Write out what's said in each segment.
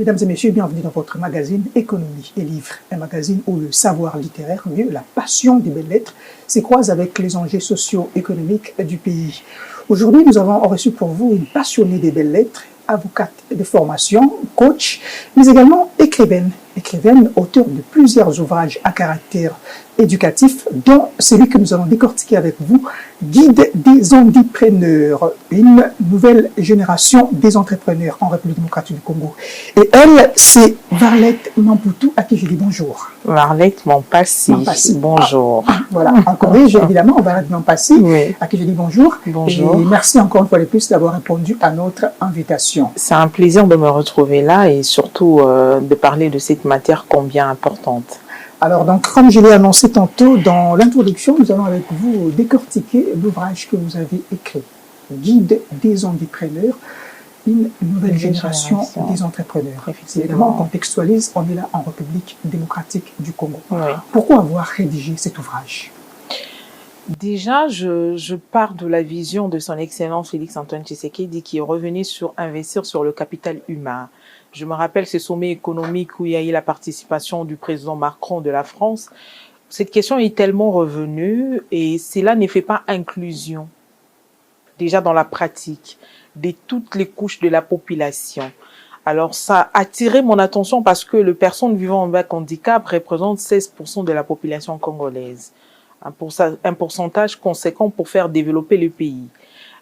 Mesdames et messieurs, bienvenue dans votre magazine Économie et Livres, un magazine où le savoir littéraire, mieux la passion des belles lettres, se croise avec les enjeux socio-économiques du pays. Aujourd'hui, nous avons reçu pour vous une passionnée des belles lettres, avocate de formation, coach, mais également écrivaine. Écrivaine, auteure de plusieurs ouvrages à caractère éducatif, dont celui que nous allons décortiquer avec vous, Guide des entrepreneurs, une nouvelle génération des entrepreneurs en République démocratique du Congo. Et elle, c'est Varlette Mamputu, à qui je dis bonjour. Varlette Mampassi, bonjour. Voilà, en corrige évidemment, Varlette Mampassi, oui. À qui je dis bonjour. Bonjour. Et merci encore une fois de plus d'avoir répondu à notre invitation. C'est un plaisir de me retrouver là et surtout de parler de cette matière combien importante. Alors, donc, comme je l'ai annoncé tantôt dans l'introduction, nous allons avec vous décortiquer l'ouvrage que vous avez écrit, Guide des entrepreneurs, une nouvelle génération des entrepreneurs. Évidemment, on contextualise, on est là en République démocratique du Congo. Oui. Pourquoi avoir rédigé cet ouvrage? Déjà, je pars de la vision de son Excellence Félix-Antoine Tshisekedi qui est revenu sur investir sur le capital humain. Je me rappelle ce sommet économique où il y a eu la participation du président Macron de la France. Cette question est tellement revenue et cela ne fait pas inclusion, déjà dans la pratique, de toutes les couches de la population. Alors ça a attiré mon attention parce que les personnes vivant avec handicap représentent 16% de la population congolaise. Un pourcentage conséquent pour faire développer le pays.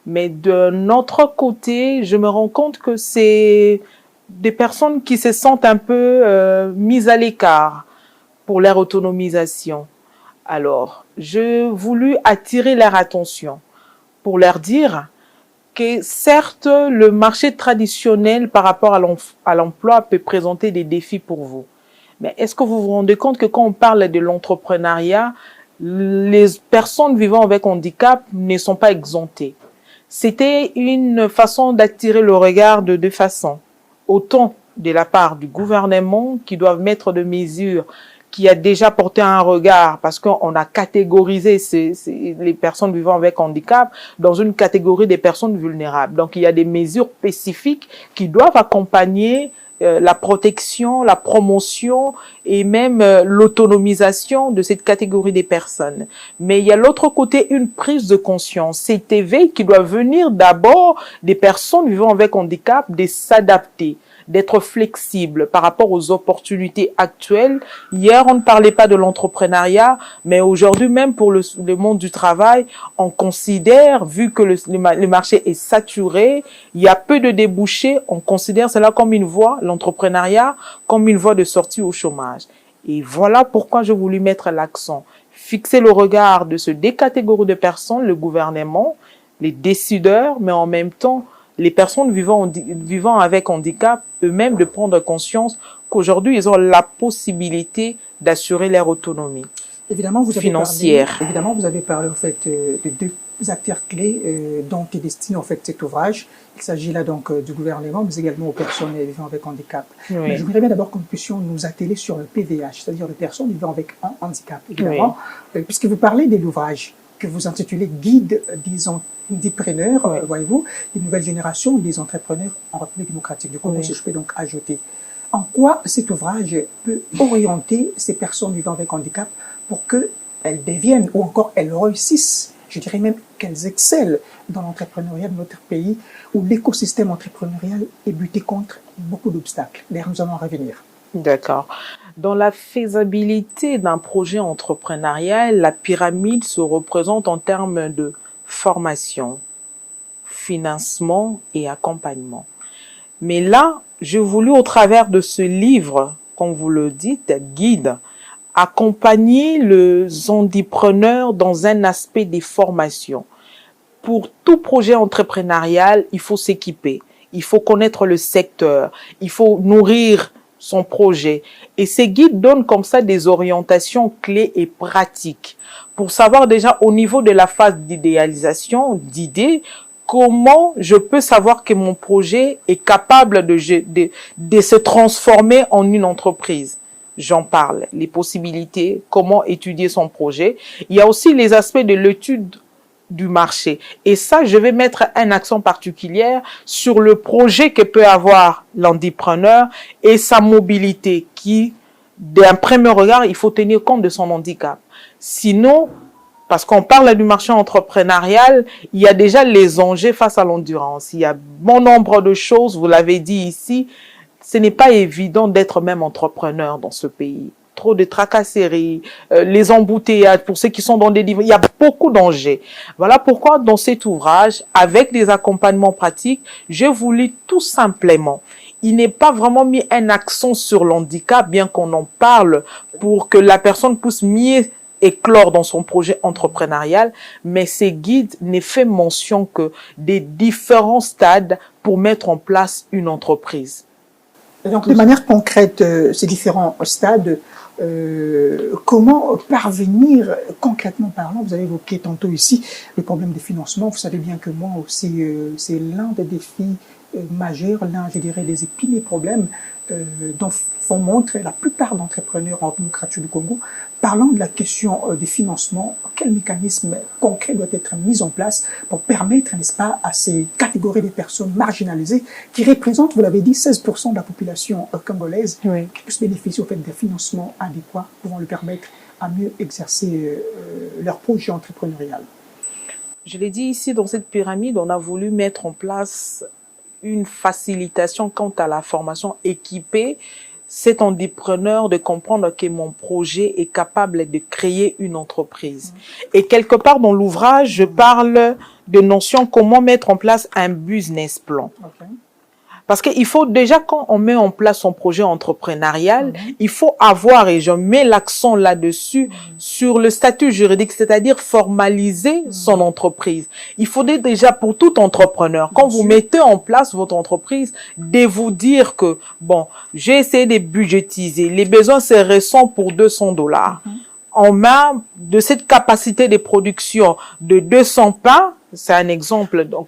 Mais d'un autre côté, je me rends compte que c'est des personnes qui se sentent un peu mises à l'écart pour leur autonomisation. Alors, j'ai voulu attirer leur attention pour leur dire que certes, le marché traditionnel par rapport à l'emploi peut présenter des défis pour vous. Mais est-ce que vous vous rendez compte que quand on parle de l'entrepreneuriat, les personnes vivant avec handicap ne sont pas exemptées? C'était une façon d'attirer le regard de deux façons. Autant de la part du gouvernement qui doivent mettre des mesures qui a déjà porté un regard parce qu'on a catégorisé les personnes vivant avec handicap dans une catégorie des personnes vulnérables. Donc il y a des mesures spécifiques qui doivent accompagner la protection, la promotion et même l'autonomisation de cette catégorie des personnes. Mais il y a l'autre côté, une prise de conscience, cet éveil qui doit venir d'abord des personnes vivant avec handicap, de s'adapter, d'être flexible par rapport aux opportunités actuelles. Hier, on ne parlait pas de l'entrepreneuriat, mais aujourd'hui, même pour le monde du travail, on considère, vu que le marché est saturé, il y a peu de débouchés, on considère cela comme une voie, l'entrepreneuriat, comme une voie de sortie au chômage. Et voilà pourquoi je voulais mettre l'accent, fixer le regard de ces deux catégories de personnes, le gouvernement, les décideurs, mais en même temps, les personnes vivant avec handicap, eux-mêmes de prendre conscience qu'aujourd'hui, ils ont la possibilité d'assurer leur autonomie financière. Évidemment, vous avez parlé en fait de deux acteurs clés dont est destiné en fait cet ouvrage. Il s'agit là donc du gouvernement, mais également aux personnes vivant avec handicap. Oui. Mais je voudrais bien d'abord que nous puissions nous atteler sur le PVH, c'est-à-dire les personnes vivant avec un handicap. Évidemment, oui. Puisque vous parlez de l'ouvrage que vous intitulez Guide des entrepreneurs, oui. Voyez-vous, une nouvelle génération des entrepreneurs en République démocratique du Congo, oui. Si je peux donc ajouter. En quoi cet ouvrage peut orienter ces personnes vivant avec handicap pour qu'elles deviennent ou encore elles réussissent, je dirais même qu'elles excellent dans l'entrepreneuriat de notre pays où l'écosystème entrepreneurial est buté contre beaucoup d'obstacles. D'ailleurs, nous allons en revenir. D'accord. Dans la faisabilité d'un projet entrepreneurial, la pyramide se représente en termes de formation, financement et accompagnement. Mais là, j'ai voulu, au travers de ce livre, comme vous le dites, guide, accompagner les entrepreneurs dans un aspect des formations. Pour tout projet entrepreneurial, il faut s'équiper, il faut connaître le secteur, il faut nourrir son projet. Et ces guides donnent comme ça des orientations clés et pratiques pour savoir déjà au niveau de la phase d'idéalisation, d'idées, comment je peux savoir que mon projet est capable de se transformer en une entreprise. J'en parle, les possibilités, comment étudier son projet. Il y a aussi les aspects de l'étude du marché. Et ça, je vais mettre un accent particulier sur le projet que peut avoir l'entrepreneur et sa mobilité qui, d'un premier regard, il faut tenir compte de son handicap. Sinon, parce qu'on parle du marché entrepreneurial, il y a déjà les enjeux face à l'endurance. Il y a bon nombre de choses, vous l'avez dit ici, ce n'est pas évident d'être même entrepreneur dans ce pays. Trop de tracasseries, les embouteillages pour ceux qui sont dans des livres, il y a beaucoup d'enjeux. Voilà pourquoi dans cet ouvrage, avec des accompagnements pratiques, j'ai voulu tout simplement, il n'est pas vraiment mis un accent sur l'handicap, bien qu'on en parle, pour que la personne puisse mieux éclore dans son projet entrepreneurial, mais ces guides ne fait mention que des différents stades pour mettre en place une entreprise. Et donc, de manière concrète, ces différents stades, comment parvenir, concrètement parlant, vous avez évoqué tantôt ici le problème des financements. Vous savez bien que moi aussi, c'est l'un des défis majeurs, l'un, je dirais, des épineux problèmes dont font montre la plupart d'entrepreneurs en démocratie du Congo. Parlant de la question du financement, quel mécanisme concret doit être mis en place pour permettre, n'est-ce pas, à ces catégories de personnes marginalisées qui représentent, vous l'avez dit, 16% de la population congolaise, oui, qui puissent bénéficier au fait des financements adéquats pouvant leur permettre à mieux exercer leur projet entrepreneurial. Je l'ai dit ici, dans cette pyramide, on a voulu mettre en place une facilitation quant à la formation, équipée cet entrepreneur de comprendre que mon projet est capable de créer une entreprise. Et quelque part dans l'ouvrage, je parle de notions comment mettre en place un business plan. Okay. Parce qu'il faut déjà, quand on met en place son projet entrepreneurial, il faut avoir, et je mets l'accent là-dessus, sur le statut juridique, c'est-à-dire formaliser son entreprise. Il faudrait déjà, pour tout entrepreneur, quand vous mettez en place votre entreprise, de vous dire que, bon, j'ai essayé de budgétiser, les besoins c'est récent pour $200. En main de cette capacité de production de 200 pains, c'est un exemple dont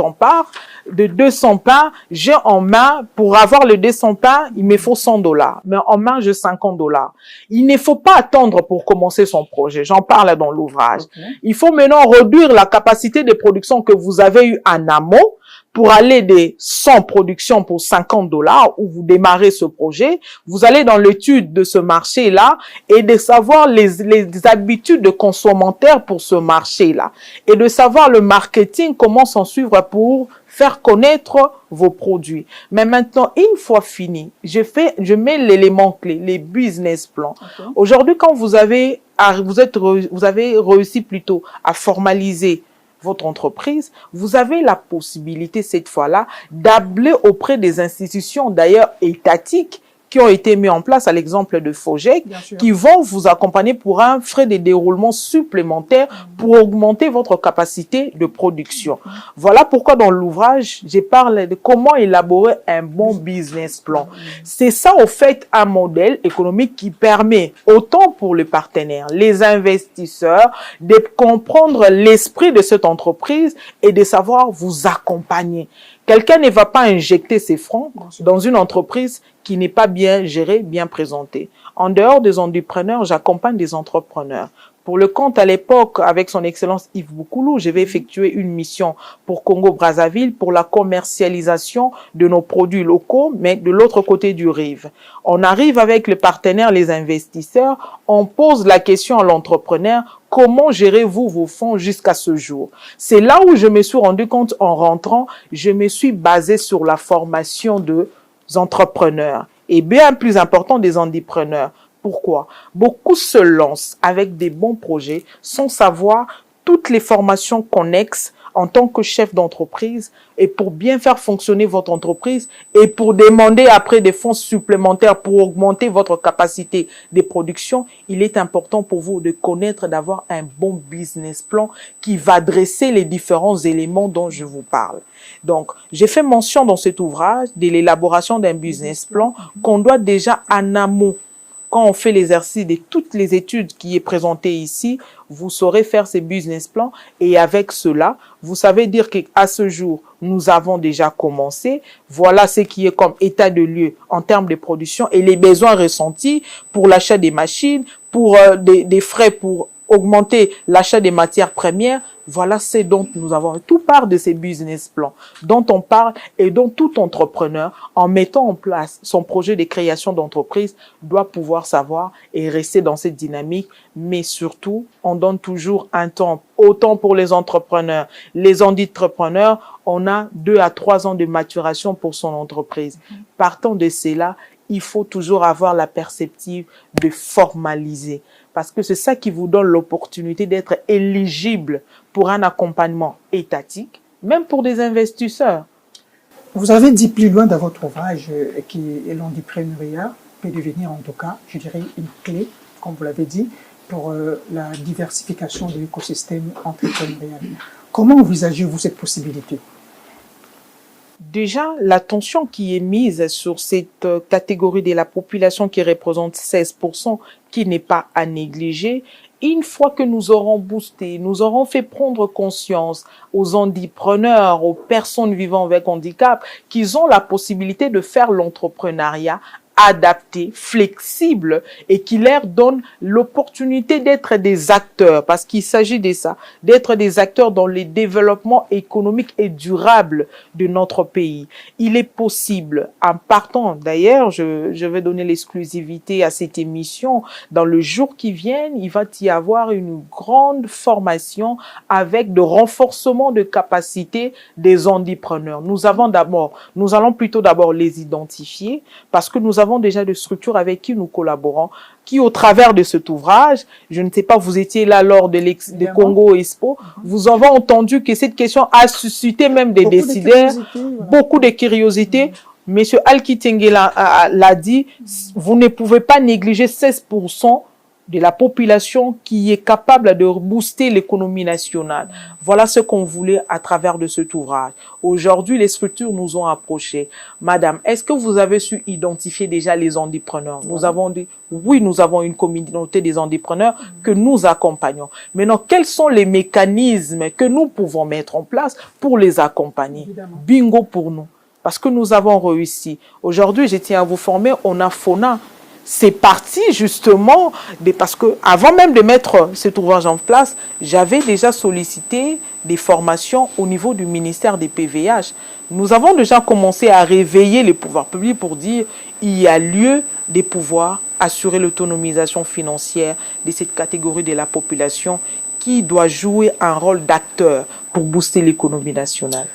on parle, de 200 pains, j'ai en main, pour avoir le 200 pains, il me faut $100. Mais en main, j'ai $50. Il ne faut pas attendre pour commencer son projet. J'en parle dans l'ouvrage. Okay. Il faut maintenant réduire la capacité de production que vous avez eue en amont pour aller des 100 productions pour $50 où vous démarrez ce projet. Vous allez dans l'étude de ce marché-là et de savoir les habitudes de consommateurs pour ce marché-là et de savoir le marketing, comment s'en suivre pour faire connaître vos produits. Mais maintenant, une fois fini, je mets l'élément clé, les business plans. Okay. Aujourd'hui, quand vous avez réussi plutôt à formaliser votre entreprise, vous avez la possibilité cette fois-là d'appeler auprès des institutions d'ailleurs étatiques qui ont été mis en place, à l'exemple de FOGEC, qui vont vous accompagner pour un frais de déroulement supplémentaire pour augmenter votre capacité de production. Voilà pourquoi dans l'ouvrage, je parle de comment élaborer un bon business plan. C'est ça, au fait, un modèle économique qui permet autant pour les partenaires, les investisseurs, de comprendre l'esprit de cette entreprise et de savoir vous accompagner. Quelqu'un ne va pas injecter ses fonds dans une entreprise qui n'est pas bien gérée, bien présentée. En dehors des entrepreneurs, j'accompagne des entrepreneurs. Pour le compte, à l'époque, avec son Excellence Yves Boukoulou, je vais effectuer une mission pour Congo-Brazzaville pour la commercialisation de nos produits locaux, mais de l'autre côté du rive. On arrive avec les partenaires, les investisseurs, on pose la question à l'entrepreneur: comment gérez-vous vos fonds jusqu'à ce jour? C'est là où je me suis rendu compte en rentrant, je me suis basé sur la formation des entrepreneurs et bien plus important des entrepreneurs. Pourquoi? Beaucoup se lancent avec des bons projets sans savoir toutes les formations connexes en tant que chef d'entreprise et pour bien faire fonctionner votre entreprise et pour demander après des fonds supplémentaires pour augmenter votre capacité de production, il est important pour vous de connaître, d'avoir un bon business plan qui va dresser les différents éléments dont je vous parle. Donc, j'ai fait mention dans cet ouvrage de l'élaboration d'un business plan qu'on doit déjà en amont. Quand on fait l'exercice de toutes les études qui est présentées ici, vous saurez faire ces business plans et avec cela, vous savez dire qu'à ce jour, nous avons déjà commencé. Voilà ce qui est comme état de lieu en termes de production et les besoins ressentis pour l'achat des machines, pour des frais pour augmenter l'achat des matières premières. Voilà ce dont nous avons. Tout part de ces business plans dont on parle et dont tout entrepreneur, en mettant en place son projet de création d'entreprise, doit pouvoir savoir et rester dans cette dynamique. Mais surtout, on donne toujours un temps, autant pour les entrepreneurs. Les entrepreneurs, on a 2 à 3 ans de maturation pour son entreprise. Partant de cela, il faut toujours avoir la perspective de formaliser. Parce que c'est ça qui vous donne l'opportunité d'être éligible pour un accompagnement étatique, même pour des investisseurs. Vous avez dit plus loin dans votre ouvrage que l'entrepreneuriat peut devenir en tout cas, je dirais, une clé, comme vous l'avez dit, pour la diversification de l'écosystème entrepreneurial. Comment envisagez-vous cette possibilité? Déjà, l'attention qui est mise sur cette catégorie de la population qui représente 16%, qui n'est pas à négliger, une fois que nous aurons boosté, nous aurons fait prendre conscience aux entrepreneurs, aux personnes vivant avec handicap, qu'ils ont la possibilité de faire l'entrepreneuriat adapté, flexible et qui leur donne l'opportunité d'être des acteurs, parce qu'il s'agit de ça, d'être des acteurs dans le développement économique et durable de notre pays. Il est possible, en partant, d'ailleurs, je vais donner l'exclusivité à cette émission, dans le jour qui vient, il va y avoir une grande formation avec de renforcement de capacité des entrepreneurs. Nous allons plutôt d'abord les identifier, parce que nous avons déjà des structures avec qui nous collaborons, qui au travers de cet ouvrage, je ne sais pas, vous étiez là lors de Congo Expo, vous avez entendu que cette question a suscité même des décideurs, beaucoup de curiosité. Monsieur Alki Tengela l'a dit, vous ne pouvez pas négliger 16% de la population qui est capable de booster l'économie nationale. Voilà ce qu'on voulait à travers de cet ouvrage. Aujourd'hui, les structures nous ont approchés. Madame, est-ce que vous avez su identifier déjà les entrepreneurs? Nous avons dit, oui, nous avons une communauté des entrepreneurs que nous accompagnons. Maintenant, quels sont les mécanismes que nous pouvons mettre en place pour les accompagner? Évidemment. Bingo pour nous. Parce que nous avons réussi. Aujourd'hui, je tiens à vous former, on a FONA. C'est parti justement, parce que avant même de mettre cet ouvrage en place, j'avais déjà sollicité des formations au niveau du ministère des PVH. Nous avons déjà commencé à réveiller les pouvoirs publics pour dire il y a lieu de pouvoir assurer l'autonomisation financière de cette catégorie de la population qui doit jouer un rôle d'acteur pour booster l'économie nationale.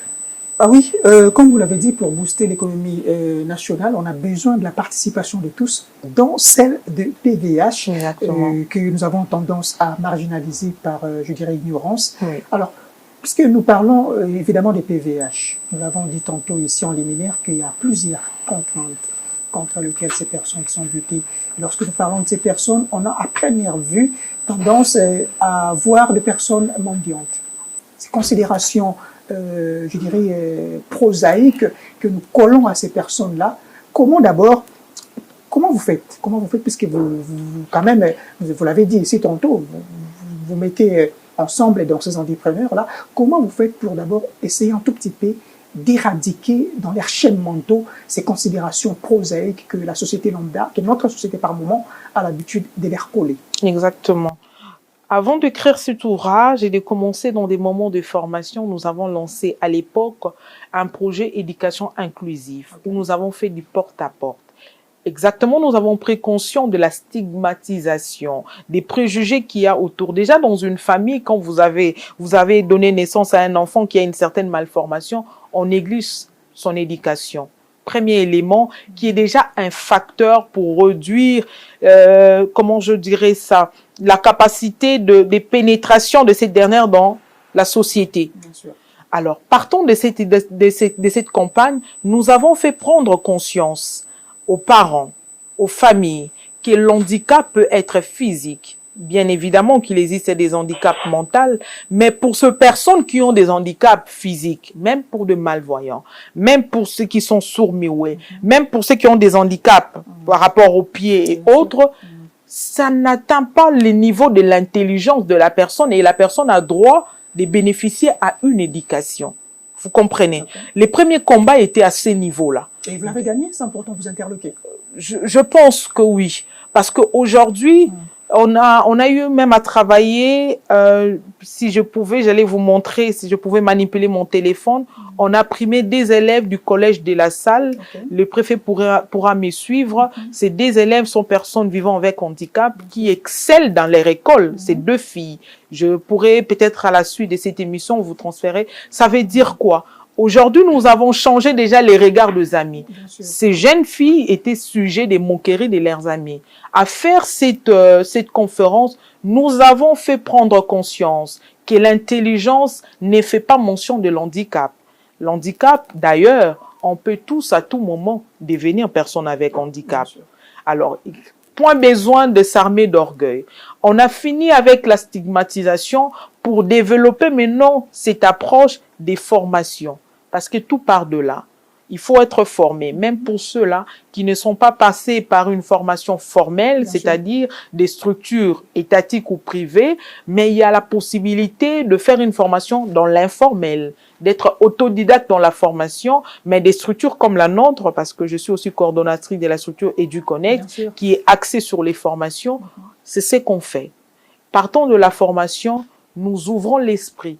Ah oui, comme vous l'avez dit, pour booster l'économie nationale, on a besoin de la participation de tous, dont celle de PVH, que nous avons tendance à marginaliser par, je dirais, ignorance. Oui. Alors, puisque nous parlons évidemment des PVH, nous l'avons dit tantôt ici en liminaire qu'il y a plusieurs contraintes contre lesquelles ces personnes sont butées. Lorsque nous parlons de ces personnes, on a à première vue tendance à voir des personnes mendiantes. Ces considérations je dirais, prosaïques que nous collons à ces personnes-là. Comment vous faites? Puisque vous quand même, vous l'avez dit ici tantôt, vous mettez ensemble dans ces entrepreneurs-là, comment vous faites pour d'abord essayer un tout petit peu d'éradiquer dans leurs chaînes mentaux ces considérations prosaïques que la société lambda, que notre société par moment a l'habitude de les coller? Exactement. Avant d'écrire cet ouvrage et de commencer dans des moments de formation, nous avons lancé à l'époque un projet éducation inclusive où nous avons fait du porte-à-porte. Exactement, nous avons pris conscience de la stigmatisation, des préjugés qu'il y a autour. Déjà dans une famille, quand vous avez donné naissance à un enfant qui a une certaine malformation, on néglige son éducation. Premier élément qui est déjà un facteur pour réduire, comment je dirais ça, la capacité de pénétration de cette dernière dans la société. Bien sûr. Alors, partons de cette campagne, nous avons fait prendre conscience aux parents, aux familles, que l'handicap peut être physique. Bien évidemment qu'il existe des handicaps mentaux, mais pour ces personnes qui ont des handicaps physiques, même pour des malvoyants, même pour ceux qui sont sourds-muets, même pour ceux qui ont des handicaps par rapport aux pieds et autres, ça n'atteint pas le niveau de l'intelligence de la personne et la personne a droit de bénéficier à une éducation. Vous comprenez? Okay. Les premiers combats étaient à ce niveau-là. Et vous l'avez gagné, c'est important, vous interloquer? Je pense que oui. Parce qu'aujourd'hui, On a eu même à travailler, si je pouvais, j'allais vous montrer, si je pouvais manipuler mon téléphone, on a primé des élèves du collège de la Salle. Le préfet pourra me suivre. Ces deux élèves sont personnes vivant avec handicap qui excellent dans leur école. Ces deux filles. Je pourrais peut-être à la suite de cette émission vous transférer. Ça veut dire quoi? Aujourd'hui, nous avons changé déjà les regards des amis. Ces jeunes filles étaient sujets des moqueries de leurs amis. À faire cette conférence, nous avons fait prendre conscience que l'intelligence ne fait pas mention de l'handicap. L'handicap, d'ailleurs, on peut tous à tout moment devenir personne avec handicap. Alors, point besoin de s'armer d'orgueil. On a fini avec la stigmatisation pour développer maintenant cette approche des formations. Parce que tout part de là. Il faut être formé, même pour ceux-là qui ne sont pas passés par une formation formelle, c'est-à-dire des structures étatiques ou privées, mais il y a la possibilité de faire une formation dans l'informel, d'être autodidacte dans la formation, mais des structures comme la nôtre, parce que je suis aussi coordonnatrice de la structure EduConnect, qui est axée sur les formations, c'est ce qu'on fait. Partant de la formation, nous ouvrons l'esprit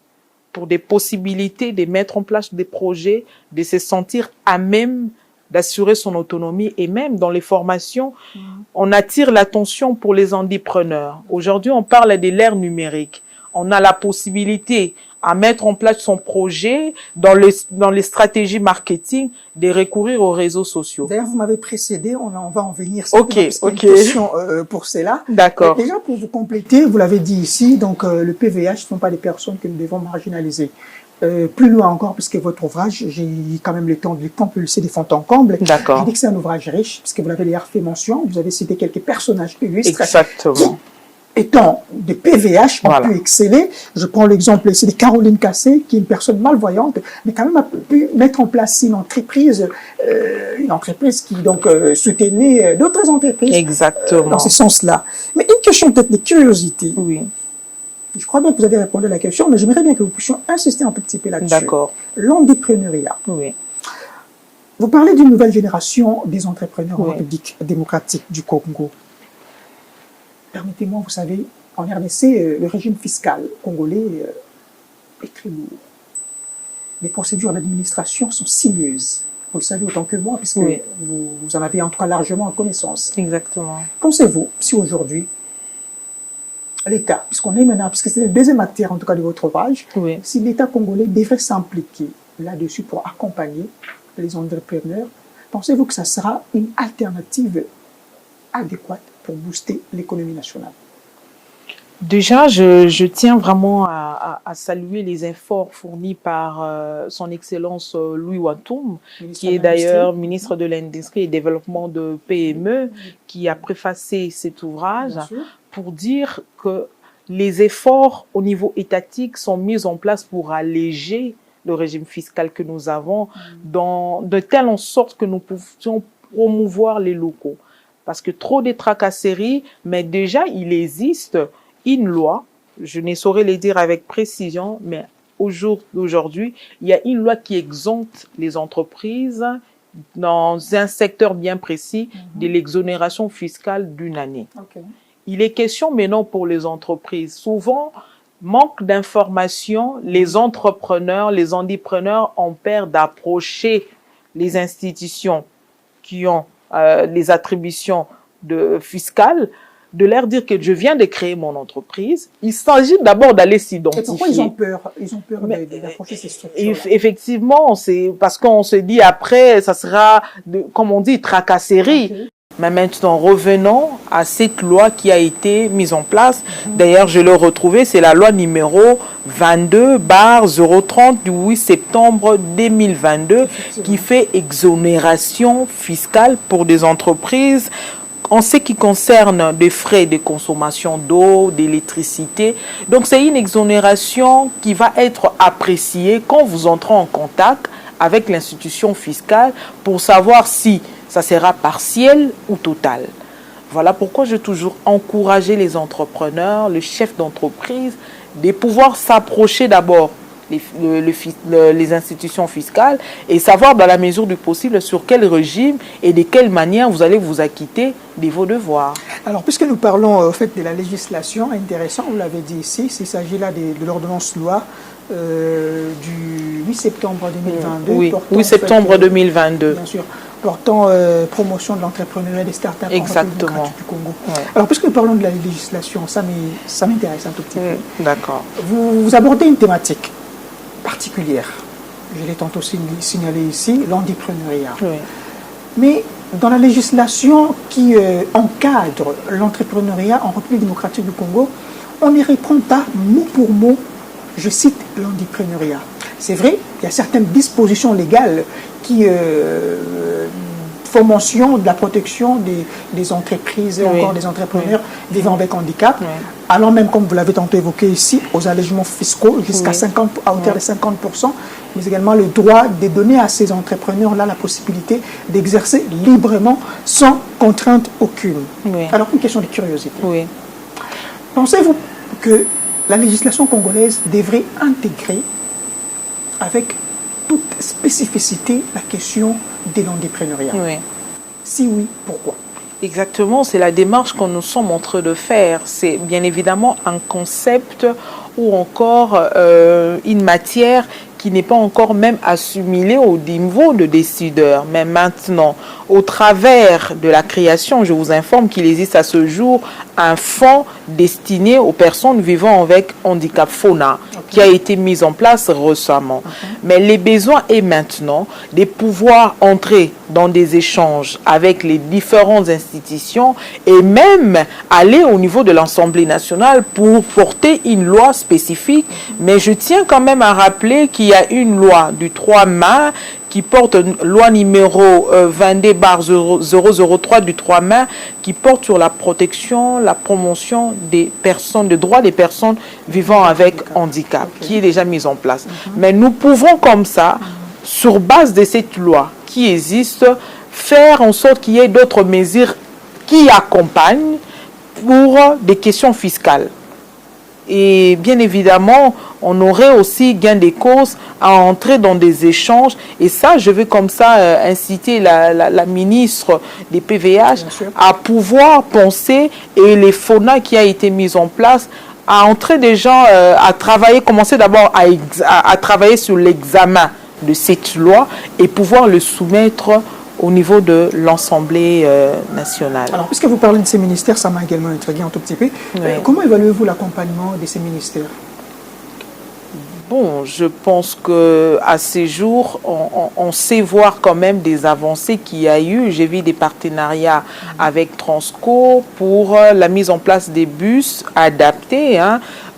pour des possibilités de mettre en place des projets, de se sentir à même d'assurer son autonomie. Et même dans les formations, on attire l'attention pour les entrepreneurs. Aujourd'hui, on parle de l'ère numérique. On a la possibilité à mettre en place son projet dans les stratégies marketing, de recourir aux réseaux sociaux. D'ailleurs, vous m'avez précédé, on va en venir. Ok. Question pour cela. D'accord. Déjà, pour vous compléter, vous l'avez dit ici, donc le PVH ne sont pas des personnes que nous devons marginaliser. Plus loin encore, puisque votre ouvrage, j'ai eu quand même le temps de le compulser des fonds en comble. D'accord. Je dis que c'est un ouvrage riche, puisque vous l'avez d'ailleurs fait mention, vous avez cité quelques personnages illustres. Exactement. Étant des PVH, ont pu exceller. Je prends l'exemple ici de Caroline Cassé, qui est une personne malvoyante, mais quand même a pu mettre en place une entreprise qui donc soutenait d'autres entreprises. Exactement. Dans ce sens-là. Mais une question peut-être de curiosité. Oui. Je crois bien que vous avez répondu à la question, mais j'aimerais bien que vous puissiez insister un petit peu là-dessus. D'accord. L'entrepreneuriat. Oui. Vous parlez d'une nouvelle génération des entrepreneurs en République démocratique du Congo. Permettez-moi, vous savez, en RDC, le régime fiscal congolais est très lourd. Les procédures d'administration sont sinueuses. Vous le savez autant que moi, puisque vous en avez en tout cas largement en connaissance. Exactement. Pensez-vous, si aujourd'hui, l'État, puisqu'on est maintenant, puisque c'est la deuxième matière en tout cas de votre ouvrage, si l'État congolais devrait s'impliquer là-dessus pour accompagner les entrepreneurs, pensez-vous que ça sera une alternative adéquate pour booster l'économie nationale? Déjà, je tiens vraiment à saluer les efforts fournis par son Excellence Louis Watoum, qui est d'ailleurs ministre de l'Industrie et Développement de PME, qui a préfacé cet ouvrage pour dire que les efforts au niveau étatique sont mis en place pour alléger le régime fiscal que nous avons, de telle en sorte que nous puissions promouvoir les locaux. Parce que trop de tracasseries, mais déjà il existe une loi, je ne saurais le dire avec précision, mais au jour d'aujourd'hui, il y a une loi qui exempte les entreprises dans un secteur bien précis de l'exonération fiscale d'une année. Il est question maintenant pour les entreprises. Souvent, manque d'informations, les entrepreneurs ont peur d'approcher les institutions qui ont les attributions fiscales, de leur dire que je viens de créer mon entreprise. Il s'agit d'abord d'aller s'identifier. Et pourquoi ils ont peur? Ils ont peur d'approcher ces structures. Effectivement, c'est parce qu'on se dit après, ça sera, comme on dit, tracasserie. Mais maintenant, revenons à cette loi qui a été mise en place. D'ailleurs, je l'ai retrouvée, c'est la loi numéro 22/030 du 8 septembre 2022 qui fait exonération fiscale pour des entreprises en ce qui concerne des frais de consommation d'eau, d'électricité. Donc, c'est une exonération qui va être appréciée quand vous entrez en contact avec l'institution fiscale pour savoir si ça sera partiel ou total. Voilà pourquoi j'ai toujours encouragé les entrepreneurs, les chefs d'entreprise, de pouvoir s'approcher d'abord les institutions fiscales et savoir dans la mesure du possible sur quel régime et de quelle manière vous allez vous acquitter de vos devoirs. Alors, puisque nous parlons en fait de la législation, intéressant, vous l'avez dit ici, il s'agit là de l'ordonnance loi du 8 septembre 2022. Oui, 8 septembre 2022. Bien sûr, portant promotion de l'entrepreneuriat des startups Exactement. en République démocratique du Congo. Ouais. Alors, puisque nous parlons de la législation, ça m'intéresse un tout petit peu. D'accord. Vous abordez une thématique particulière. Je l'ai tantôt signalé ici, l'entrepreneuriat. Oui. Mais dans la législation qui encadre l'entrepreneuriat en République démocratique du Congo, on n'y répond pas mot pour mot, je cite l'entrepreneuriat. C'est vrai, il y a certaines dispositions légales qui font mention de la protection des entreprises et encore des entrepreneurs vivant avec handicap, allant même, comme vous l'avez tantôt évoqué ici, aux allègements fiscaux jusqu'à 50, à hauteur de 50%, mais également le droit de donner à ces entrepreneurs-là la possibilité d'exercer librement sans contrainte aucune. Alors, une question de curiosité. Pensez-vous que la législation congolaise devrait intégrer avec toute spécificité la question de l'entrepreneuriat? Si oui, pourquoi? Exactement, c'est la démarche que nous sommes en train de faire. C'est bien évidemment un concept ou encore une matière qui n'est pas encore même assimilée au niveau de décideurs. Mais maintenant, au travers de la création, je vous informe qu'il existe à ce jour un fonds destiné aux personnes vivant avec handicap FONA qui a été mis en place récemment. Mais les besoins est maintenant de pouvoir entrer dans des échanges avec les différentes institutions et même aller au niveau de l'Assemblée nationale pour porter une loi spécifique. Mais je tiens quand même à rappeler qu'il y a une loi du 3 mars qui porte loi numéro 22/003 du 3 mars qui porte sur la protection, la promotion des personnes, des droits des personnes vivant avec handicap, qui est déjà mise en place. Mais nous pouvons comme ça, sur base de cette loi qui existe, faire en sorte qu'il y ait d'autres mesures qui accompagnent pour des questions fiscales. Et bien évidemment, on aurait aussi gain de cause à entrer dans des échanges. Et ça, je vais comme ça inciter la ministre des PVH à pouvoir penser, et les FONA qui a été mis en place, à entrer déjà à travailler, commencer d'abord à travailler sur l'examen de cette loi et pouvoir le soumettre au niveau de l'Assemblée nationale. Alors, puisque vous parlez de ces ministères, ça m'a également intrigué un tout petit peu. Comment évaluez-vous l'accompagnement de ces ministères? Bon, je pense qu'à ces jours, on sait voir quand même des avancées qu'il y a eu. J'ai vu des partenariats avec Transco pour la mise en place des bus adaptés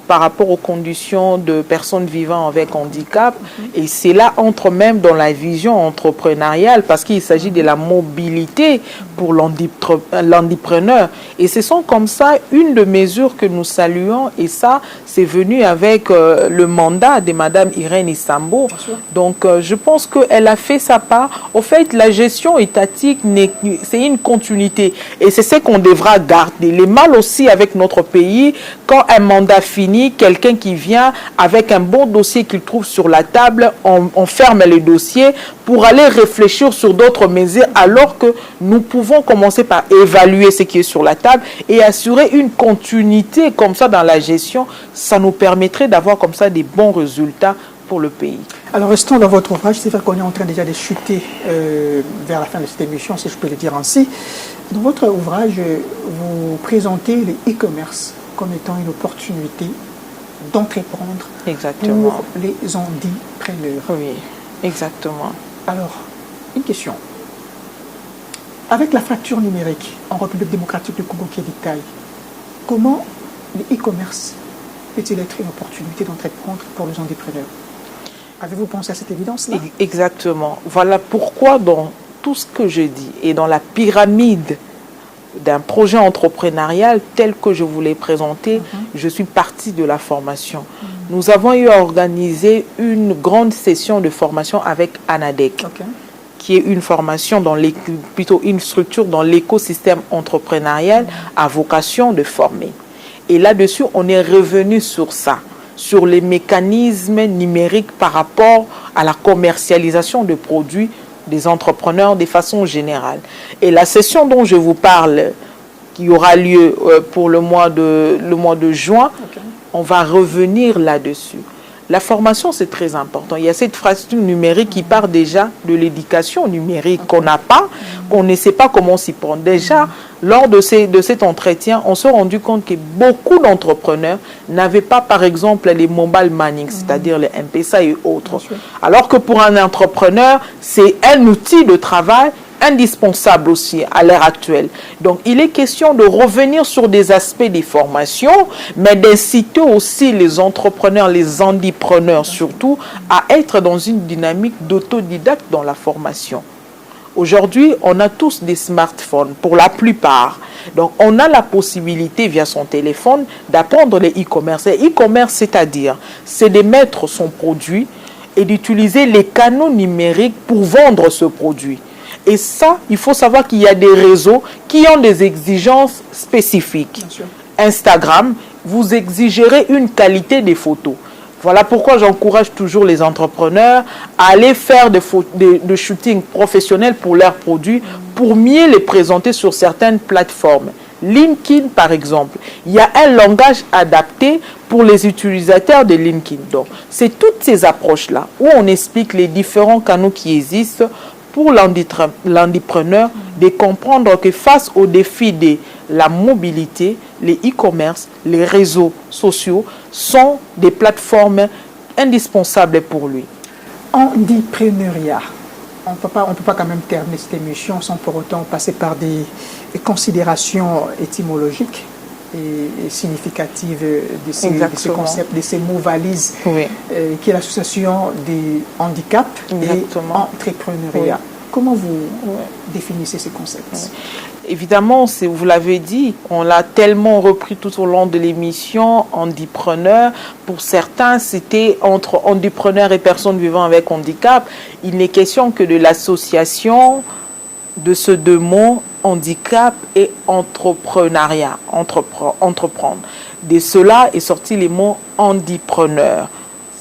par rapport aux conditions de personnes vivant avec handicap. Et cela entre même dans la vision entrepreneuriale parce qu'il s'agit de la mobilité pour l'entrepreneur. Et ce sont comme ça une de mesures que nous saluons. Et ça, c'est venu avec le mandat de Mme Irène Isambo. Donc, je pense qu'elle a fait sa part. Au fait, la gestion étatique, c'est une continuité. Et c'est ce qu'on devra garder. Les mal aussi avec notre pays, quand un mandat finit, quelqu'un qui vient avec un bon dossier qu'il trouve sur la table, on ferme le dossier pour aller réfléchir sur d'autres mesures alors que nous pouvons commencer par évaluer ce qui est sur la table et assurer une continuité comme ça dans la gestion. Ça nous permettrait d'avoir comme ça des bons résultats pour le pays. Alors, restons dans votre ouvrage. C'est vrai qu'on est en train déjà de chuter vers la fin de cette émission, si je peux le dire ainsi. Dans votre ouvrage, vous présentez le e-commerce comme étant une opportunité d'entreprendre pour les entrepreneurs. Oui, exactement. Alors, une question. Avec la fracture numérique en République démocratique du Congo qui est de taille, comment le e-commerce peut-il être une opportunité d'entreprendre pour les entrepreneurs? Avez-vous pensé à cette évidence-là? Exactement. Voilà pourquoi dans tout ce que je dis et dans la pyramide d'un projet entrepreneurial tel que je vous l'ai présenté, je suis partie de la formation. Nous avons eu à organiser une grande session de formation avec ANADEC, qui est une formation, plutôt une structure dans l'écosystème entrepreneurial à vocation de former. Et là-dessus, on est revenu sur ça. sur les mécanismes numériques par rapport à la commercialisation de produits des entrepreneurs de façon générale. Et la session dont je vous parle, qui aura lieu pour le mois de juin, on va revenir là-dessus. La formation, c'est très important. Il y a cette infrastructure numérique qui part déjà de l'éducation numérique qu'on n'a pas, qu'on ne sait pas comment s'y prendre. Déjà, lors de cet entretien, on s'est rendu compte que beaucoup d'entrepreneurs n'avaient pas, par exemple, les mobile money, c'est-à-dire les M-Pesa et autres. Alors que pour un entrepreneur, c'est un outil de travail indispensable aussi à l'heure actuelle. Donc, il est question de revenir sur des aspects des formations, mais d'inciter aussi les entrepreneurs, les entrepreneurs surtout, à être dans une dynamique d'autodidacte dans la formation. Aujourd'hui, on a tous des smartphones, pour la plupart. Donc, on a la possibilité, via son téléphone, d'apprendre les e-commerce. Et e-commerce, c'est-à-dire, c'est de mettre son produit et d'utiliser les canaux numériques pour vendre ce produit. Et ça, il faut savoir qu'il y a des réseaux qui ont des exigences spécifiques. Instagram, vous exigerez une qualité des photos. Voilà pourquoi j'encourage toujours les entrepreneurs à aller faire de shooting professionnel pour leurs produits pour mieux les présenter sur certaines plateformes. LinkedIn, par exemple, il y a un langage adapté pour les utilisateurs de LinkedIn. Donc, c'est toutes ces approches-là où on explique les différents canaux qui existent pour l'entrepreneur de comprendre que face aux défis de la mobilité, les e-commerce, les réseaux sociaux sont des plateformes indispensables pour lui. Entrepreneuriat. On peut pas quand même terminer cette émission sans pour autant passer par des considérations étymologiques et significatives de ces concepts, de ces mots valises, qui est l'association des handicaps et entrepreneuriat. Comment vous définissez ces concepts? Évidemment, vous l'avez dit, on l'a tellement repris tout au long de l'émission, handipreneur. Pour certains, c'était entre handipreneur et personnes vivant avec handicap. Il n'est question que de l'association de ces deux mots, handicap et entrepreneuriat, entreprendre. De cela est sorti les mots handipreneur.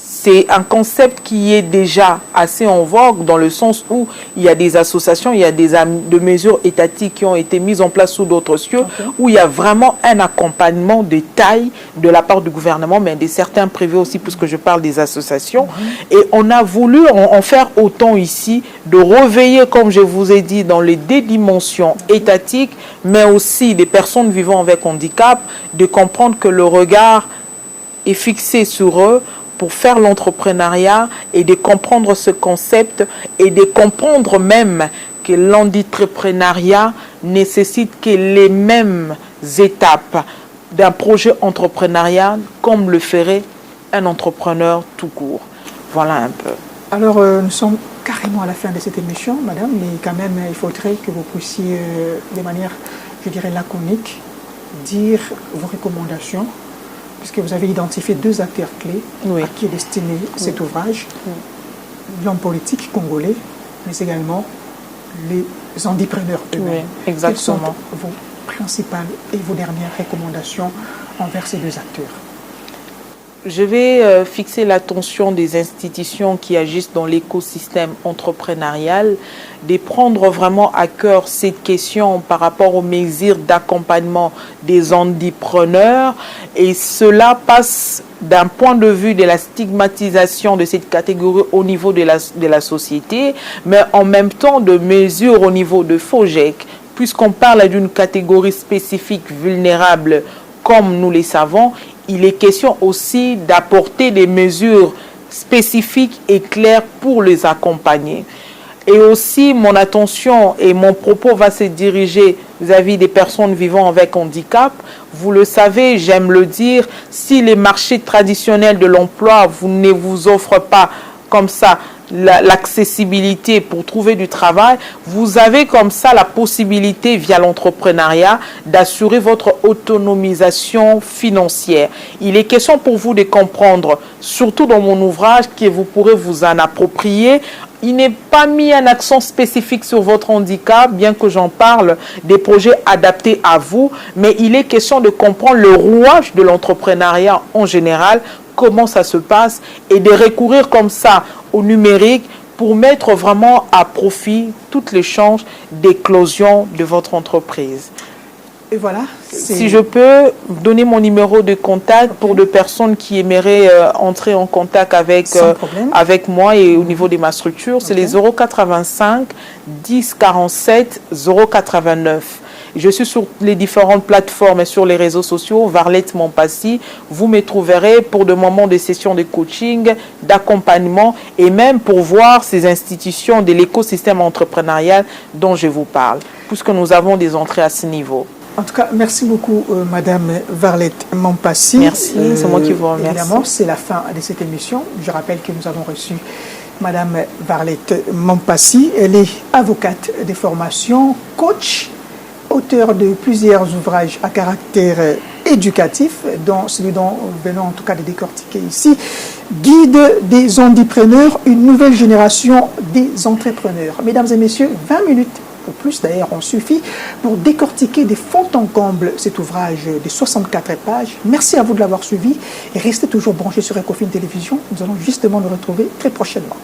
C'est un concept qui est déjà assez en vogue dans le sens où il y a des associations, il y a des mesures étatiques qui ont été mises en place sous d'autres cieux, où il y a vraiment un accompagnement de taille de la part du gouvernement, mais de certains privés aussi, puisque je parle des associations. Et on a voulu en faire autant ici, de réveiller, comme je vous ai dit, dans les deux dimensions étatiques, mais aussi des personnes vivant avec handicap, de comprendre que le regard est fixé sur eux, pour faire l'entrepreneuriat et de comprendre ce concept et de comprendre même que l'entrepreneuriat nécessite que les mêmes étapes d'un projet entrepreneurial comme le ferait un entrepreneur tout court. Voilà un peu. Alors, nous sommes carrément à la fin de cette émission, madame, mais quand même, il faudrait que vous puissiez, de manière, je dirais, laconique, dire vos recommandations, puisque vous avez identifié deux acteurs clés à qui est destiné cet ouvrage, l'homme politique congolais, mais également les entrepreneurs eux-mêmes. Exactement. Quelles sont vos principales et vos dernières recommandations envers ces deux acteurs? Je vais fixer l'attention des institutions qui agissent dans l'écosystème entrepreneurial, de prendre vraiment à cœur cette question par rapport aux mesures d'accompagnement des entrepreneurs. Et cela passe d'un point de vue de la stigmatisation de cette catégorie au niveau de la société, mais en même temps de mesures au niveau de FOGEC, puisqu'on parle d'une catégorie spécifique vulnérable comme nous le savons. Il est question aussi d'apporter des mesures spécifiques et claires pour les accompagner. Et aussi, mon attention et mon propos va se diriger vis-à-vis des personnes vivant avec handicap. Vous le savez, j'aime le dire, si les marchés traditionnels de l'emploi ne vous offrent pas comme ça l'accessibilité pour trouver du travail, vous avez comme ça la possibilité via l'entrepreneuriat d'assurer votre autonomisation financière. Il est question pour vous de comprendre, surtout dans mon ouvrage, que vous pourrez vous en approprier. Il n'est pas mis un accent spécifique sur votre handicap, bien que j'en parle des projets adaptés à vous, mais il est question de comprendre le rouage de l'entrepreneuriat en général comment ça se passe et de recourir comme ça au numérique pour mettre vraiment à profit toutes les chances d'éclosion de votre entreprise. Et voilà. Si je peux donner mon numéro de contact pour des personnes qui aimeraient entrer en contact avec moi et au niveau de ma structure, c'est les 085 10 47 089. Je suis sur les différentes plateformes et sur les réseaux sociaux, Varlette Mompassi. Vous me trouverez pour des moments de sessions de coaching, d'accompagnement et même pour voir ces institutions de l'écosystème entrepreneurial dont je vous parle, puisque nous avons des entrées à ce niveau. En tout cas, merci beaucoup, Madame Varlette Mompassi. Merci, c'est moi qui vous remercie. Évidemment, c'est la fin de cette émission. Je rappelle que nous avons reçu Madame Varlette Mompassi. Elle est avocate de formation, coach, auteur de plusieurs ouvrages à caractère éducatif, dont celui dont nous venons en tout cas de décortiquer ici, Guide des entrepreneurs, une nouvelle génération des entrepreneurs. Mesdames et messieurs, 20 minutes ou plus d'ailleurs ont suffi pour décortiquer des fonds en comble cet ouvrage de 64 pages. Merci à vous de l'avoir suivi et restez toujours branchés sur Ecofin Télévision. Nous allons justement nous retrouver très prochainement.